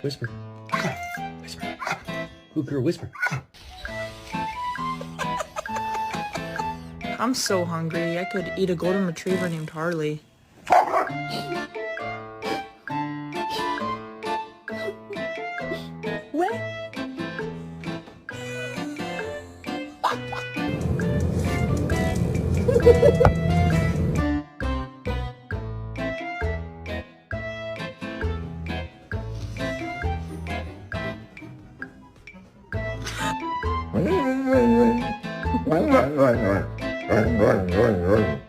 Whisper. Whisper. Ooh, girl, whisper. I'm so hungry. I could eat a golden retriever named Harley. What? Run, run, run, run. Run, run, run, run. Run, run, run, run.